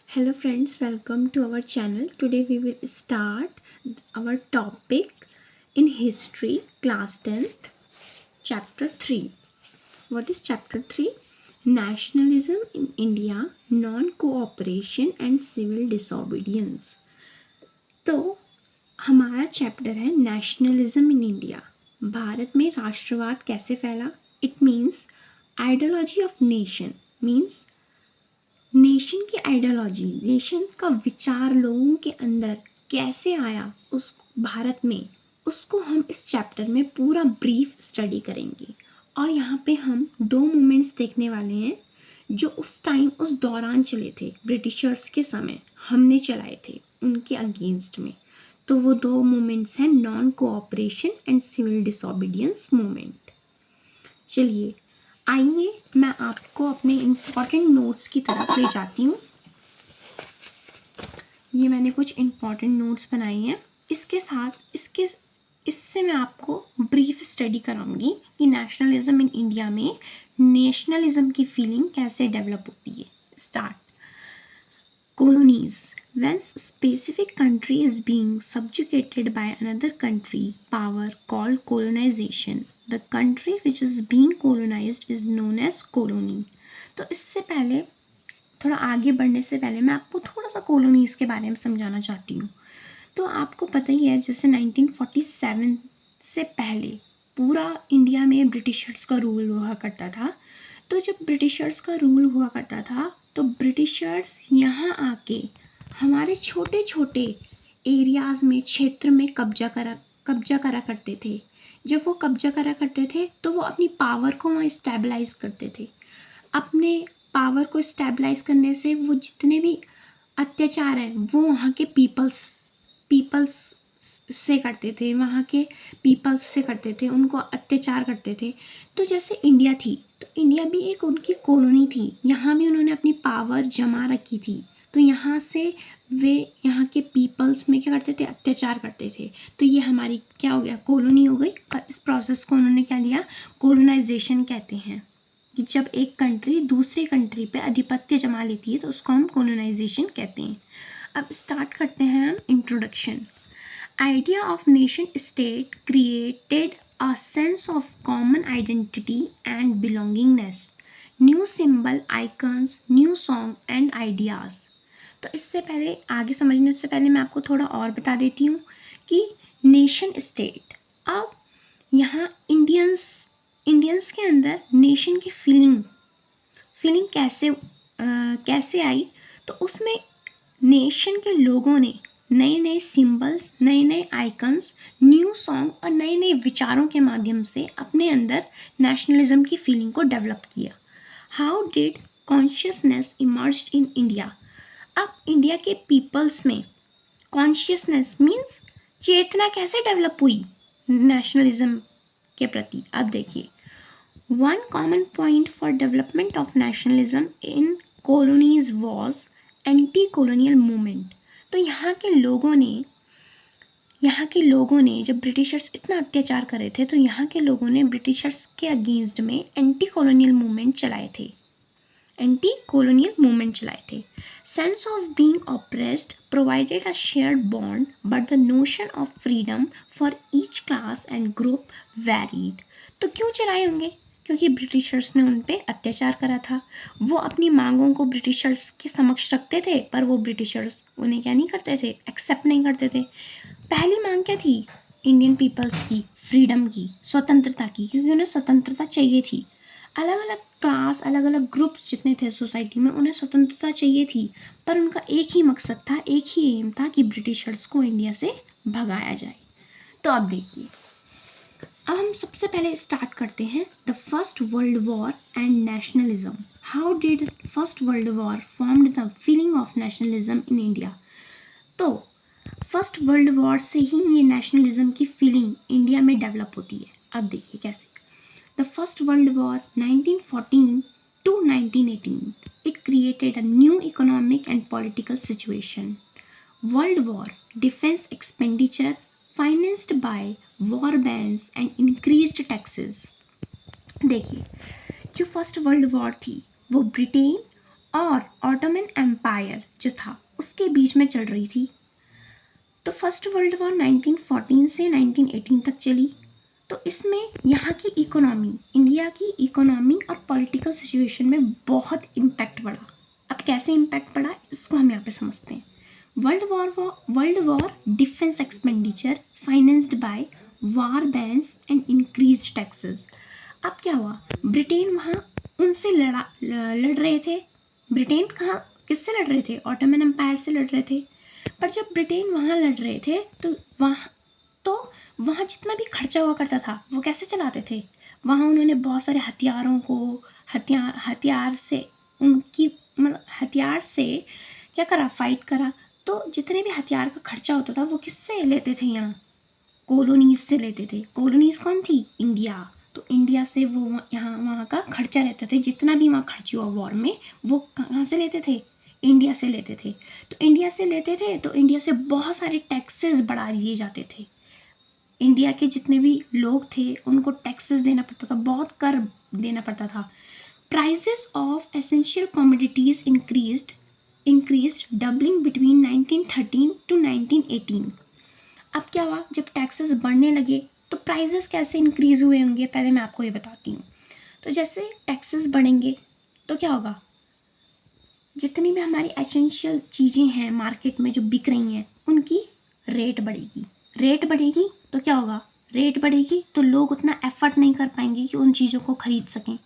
Hello friends, welcome to our channel. Today we will start our topic in history class 10th chapter 3. What is chapter 3? Nationalism in India, non-cooperation and civil disobedience. तो हमारा chapter है nationalism in India. Bharat में राष्ट्रवाद कैसे फैला. It means ideology of nation means nation की ideology, nation का विचार लोगों के अंदर कैसे आया उस भारत में, उसको हम इस चैप्टर में पूरा ब्रीफ स्टडी करेंगे. और यहाँ पे हम दो मूवमेंट्स देखने वाले हैं जो उस टाइम उस दौरान चले थे. ब्रिटिशर्स के समय हमने चलाए थे उनके अगेंस्ट में. तो वो दो मूवमेंट्स हैं non cooperation and civil disobedience movement. चलिए आइए मैं आपको अपने इम्पॉर्टेंट नोट्स की तरफ ले जाती हूँ. ये मैंने कुछ इम्पॉर्टेंट नोट्स बनाए हैं. इसके साथ इससे मैं आपको ब्रीफ स्टडी कराऊंगी कि नेशनलिज्म इन इंडिया में नेशनलिज्म की फीलिंग कैसे डेवलप होती है. Start. Colonies. When specific country is being subjugated by another country power called colonization, the country which is being colonized is known as colony. तो इससे पहले थोड़ा आगे बढ़ने से पहले मैं आपको थोड़ा सा कॉलोनीज के बारे में समझाना चाहती हूँ. तो आपको पता ही है जैसे 1947 से पहले पूरा इंडिया में ब्रिटिशर्स का रूल हुआ करता था. तो जब ब्रिटिशर्स का रूल हुआ करता था तो ब्रिटिशर्स यहाँ आके हमारे छोटे छोटे एरियाज़ में, क्षेत्र में कब्जा करा करते थे. जब वो कब्जा करा करते थे तो वो अपनी पावर को वहाँ स्टेबलाइज करते थे. अपने पावर को स्टेबलाइज करने से वो जितने भी अत्याचार हैं वो वहाँ के पीपल्स से करते थे, वहाँ के पीपल्स से करते थे, उनको अत्याचार करते थे. तो जैसे इंडिया थी तो इंडिया भी एक उनकी कॉलोनी थी. यहाँ भी उन्होंने अपनी पावर जमा रखी थी. तो यहाँ से वे यहाँ के पीपल्स में क्या करते थे, अत्याचार करते थे. तो ये हमारी क्या हो गया, कॉलोनी हो गई. और इस प्रोसेस को उन्होंने क्या लिया, कॉलोनाइजेशन कहते हैं. कि जब एक कंट्री दूसरी कंट्री पे आधिपत्य जमा लेती है तो उसको हम कॉलोनाइजेशन कहते हैं. अब स्टार्ट करते हैं हम introduction. Idea of nation state created a sense of common identity and belongingness. New symbol, icons, new song and ideas. तो इससे पहले आगे समझने से पहले मैं आपको थोड़ा और बता देती हूँ कि नेशन स्टेट. अब यहाँ इंडियंस के अंदर नेशन की फीलिंग कैसे आई. तो उसमें नेशन के लोगों ने नए नए सिंबल्स, नए नए आइकन्स, न्यू सॉन्ग और नए नए विचारों के माध्यम से अपने अंदर नेशनलिज्म की फीलिंग को डेवलप किया. How did consciousness emerged in India. अब इंडिया के पीपल्स में कॉन्शियसनेस मीन्स चेतना कैसे डेवलप हुई नेशनलिज्म के प्रति. अब देखिए, one common point for development of nationalism in colonies was anti colonial movement. तो यहाँ के लोगों ने जब ब्रिटिशर्स इतना अत्याचार कर रहे थे तो यहाँ के लोगों ने ब्रिटिशर्स के अगेंस्ट में एंटी कॉलोनियल मूवमेंट चलाए थे. Sense of being oppressed provided a shared bond but the notion of freedom for each class and group varied. तो क्यों चलाए होंगे, क्योंकि ब्रिटिशर्स ने उन पे अत्याचार करा था. वो अपनी मांगों को ब्रिटिशर्स के समक्ष रखते थे पर वो ब्रिटिशर्स उन्हें क्या नहीं करते थे, एक्सेप्ट नहीं करते थे. पहली मांग क्या थी इंडियन पीपल्स की, फ्रीडम की, स्वतंत्रता की, क्योंकि उन्हें स्वतंत्रता चाहिए थी. अलग अलग क्लास, अलग अलग ग्रुप्स जितने थे सोसाइटी में उन्हें स्वतंत्रता चाहिए थी. पर उनका एक ही मकसद था, एक ही एम था कि ब्रिटिशर्स को इंडिया से भगाया जाए. तो अब देखिए, अब हम सबसे पहले स्टार्ट करते हैं the first world war and nationalism. How did first world war formed the feeling of nationalism in India. तो फर्स्ट वर्ल्ड वॉर से ही ये नेशनलिज्म की फीलिंग इंडिया में डेवलप होती है. अब देखिए कैसे. The first world war 1914 to 1918 it created a new economic and political situation. World War defense expenditure financed by war bands and increased taxes. देखिए, जो फर्स्ट वर्ल्ड वॉर थी वो ब्रिटेन और ऑटोमन एम्पायर जो था उसके बीच में चल रही थी। तो फर्स्ट वर्ल्ड वॉर 1914 से 1918 तक चली। तो इसमें यहाँ की इकोनॉमी, इंडिया की इकोनॉमी और पॉलिटिकल सिचुएशन में बहुत इम्पैक्ट पड़ा। अब कैसे इम्पैक्ट पड़ा इसको हम यहाँ पे समझते हैं। World war defence expenditure financed by war bans and increase taxes. अब क्या हुआ, ब्रिटेन वहाँ उनसे लड़ रहे थे। ब्रिटेन कहाँ किससे लड़ रहे थे? ऑटोमन एम्पायर से लड़ रहे थे। पर जब ब्रिटेन वहाँ लड़ रहे थे तो वहाँ जितना भी खर्चा हुआ करता था वो कैसे चलाते थे? वहाँ उन्होंने बहुत सारे हथियारों को हथियार से क्या करा, फाइट करा। तो जितने भी हथियार का खर्चा होता था वो किससे लेते थे? यहाँ कॉलोनीज से लेते थे। कॉलोनीज कौन थी? इंडिया। तो इंडिया से वो यहाँ वहाँ का खर्चा लेते थे। जितना भी वहाँ खर्च हुआ वॉर में वो कहाँ से लेते थे? इंडिया से लेते थे। तो इंडिया से लेते थे तो इंडिया से बहुत सारे टैक्सेस बढ़ा दिए जाते थे। इंडिया के जितने भी लोग थे उनको टैक्सेस देना पड़ता था, बहुत कर देना पड़ता था। Prices of essential commodities increased doubling between 1913 to 1918। अब क्या हुआ, जब टैक्सेस बढ़ने लगे तो प्राइसेस कैसे इंक्रीज हुए होंगे पहले मैं आपको ये बताती हूँ। तो जैसे टैक्सेस बढ़ेंगे तो क्या होगा, जितनी भी हमारी एसेंशियल चीज़ें हैं मार्केट में जो बिक रही हैं उनकी रेट बढ़ेगी। रेट बढ़ेगी तो क्या होगा, रेट बढ़ेगी तो लोग उतना एफर्ट नहीं कर पाएंगे कि उन चीज़ों को खरीद सकें।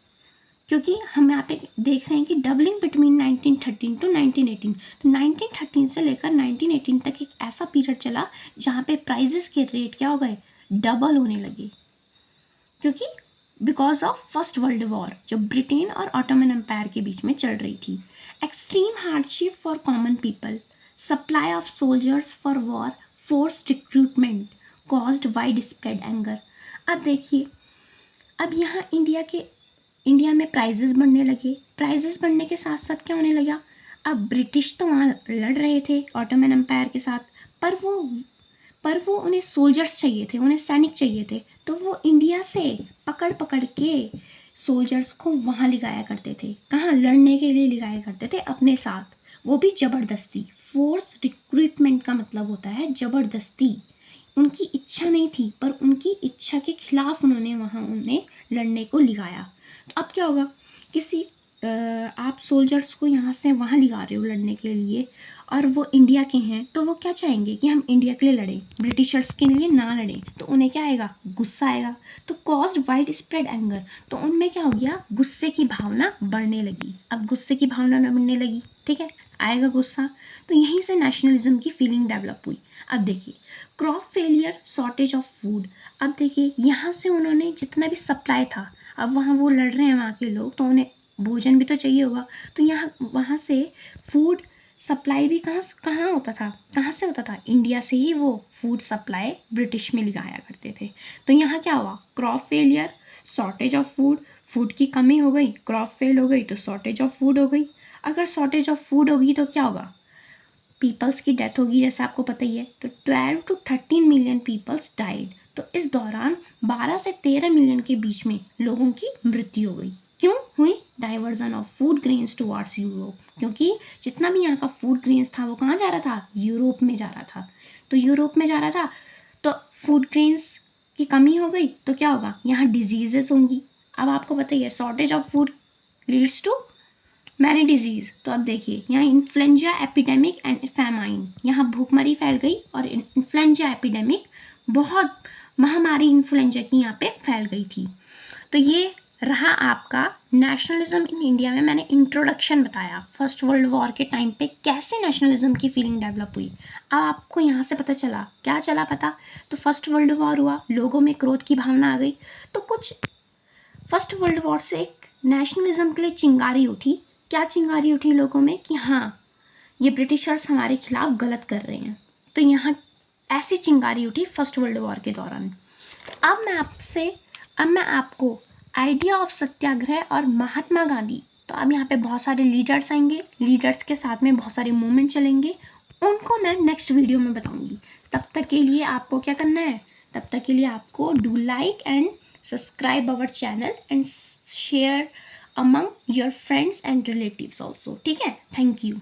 क्योंकि हम यहाँ पे देख रहे हैं कि डबलिंग बिटवीन 1913 to 1918। तो 1913 से लेकर 1918 तक एक ऐसा पीरियड चला जहाँ पे प्राइजेस के रेट क्या हो गए, डबल होने लगे। क्योंकि because of first world war जो ब्रिटेन और ऑटोमन एम्पायर के बीच में चल रही थी। Extreme hardship for common people, supply of soldiers for war, force recruitment caused wide spread anger. अब देखिए, अब यहाँ इंडिया में प्राइजेस बढ़ने लगे। प्राइजेस बढ़ने के साथ साथ क्या होने लगा, अब ब्रिटिश तो वहाँ लड़ रहे थे ऑटोमन एम्पायर के साथ, पर वो उन्हें सोल्जर्स चाहिए थे, उन्हें सैनिक चाहिए थे। तो वो इंडिया से पकड़ के सोल्जर्स को वहाँ लिगाया करते थे। कहाँ? लड़ने के लिए लिगाया करते थे अपने साथ, वो भी ज़बरदस्ती। फोर्स रिक्रूटमेंट का मतलब होता है ज़बरदस्ती। उनकी इच्छा नहीं थी पर उनकी इच्छा के खिलाफ उन्होंने वहाँ उन्हें लड़ने को लिगाया। तो अब क्या होगा, किसी आप सोल्जर्स को यहाँ से वहाँ लिगा रहे हो लड़ने के लिए और वो इंडिया के हैं, तो वो क्या चाहेंगे कि हम इंडिया के लिए लड़ें, ब्रिटिशर्स के लिए ना लड़ें। तो उन्हें क्या आएगा, गुस्सा आएगा। तो कॉज्ड वाइड स्प्रेड एंगर, तो उनमें क्या हो गया, गुस्से की भावना बढ़ने लगी। अब गुस्से की भावना बढ़ने लगी, ठीक है, आएगा गुस्सा। तो यहीं से नेशनलिज्म की फीलिंग डेवलप हुई। अब देखिए, crop failure, shortage of food. अब देखिए यहाँ से उन्होंने जितना भी सप्लाई था, अब वहाँ वो लड़ रहे हैं वहाँ के लोग, तो उन्हें भोजन भी तो चाहिए होगा। तो यहाँ वहाँ से फूड सप्लाई भी कहाँ होता था, कहाँ से होता था, इंडिया से ही वो फूड सप्लाई ब्रिटिश में लगाया करते थे। तो यहाँ क्या हुआ, crop failure, shortage of food, food की कमी हो गई, क्रॉप फेल हो गई तो शॉर्टेज ऑफ फूड हो गई। अगर शॉर्टेज ऑफ फूड होगी तो क्या होगा, पीपल्स की डेथ होगी, जैसे आपको पता ही है। तो 12 to 13 मिलियन पीपल्स डाइड। तो इस दौरान 12 से 13 मिलियन के बीच में लोगों की मृत्यु हो गई। क्यों हुई? Diversion of food grains towards Europe. क्योंकि जितना भी यहाँ का फूड ग्रेन्स था वो कहाँ जा रहा था, यूरोप में जा रहा था। तो यूरोप में जा रहा था तो फूड ग्रेन्स की कमी हो गई तो क्या होगा, यहाँ डिजीजेस होंगी। अब आपको पता ही है, shortage of food leads to many disease. तो अब देखिए यहाँ इन्फ्लुएंजा एपिडेमिक एंड फैमाइन, यहाँ भूखमरी फैल गई और इन्फ्लुएंजा एपिडेमिक, बहुत महामारी इन्फ्लुएंजा की यहाँ पे फैल गई थी। तो ये रहा आपका नेशनलिज्म इन इंडिया में। मैंने इंट्रोडक्शन बताया फर्स्ट वर्ल्ड वॉर के टाइम पे कैसे नेशनलिज्म की फीलिंग डेवलप हुई। अब आपको यहाँ से पता चला, क्या चला पता, तो फर्स्ट वर्ल्ड वॉर हुआ, लोगों में क्रोध की भावना आ गई। तो कुछ फर्स्ट वर्ल्ड वॉर से एक नेशनलिज्म के लिए चिंगारी उठी। क्या चिंगारी उठी लोगों में कि हाँ, ये ब्रिटिशर्स हमारे खिलाफ गलत कर रहे हैं। तो यहाँ ऐसी चिंगारी उठी फर्स्ट वर्ल्ड वॉर के दौरान। अब मैं आपको आइडिया ऑफ सत्याग्रह और महात्मा गांधी, तो अब यहाँ पे बहुत सारे लीडर्स आएंगे, लीडर्स के साथ में बहुत सारे मूवमेंट चलेंगे, उनको मैं नेक्स्ट वीडियो में बताऊंगी। तब तक के लिए आपको क्या करना है, तब तक के लिए आपको do like and subscribe our channel and share among your friends and relatives also. ठीक है, थैंक यू।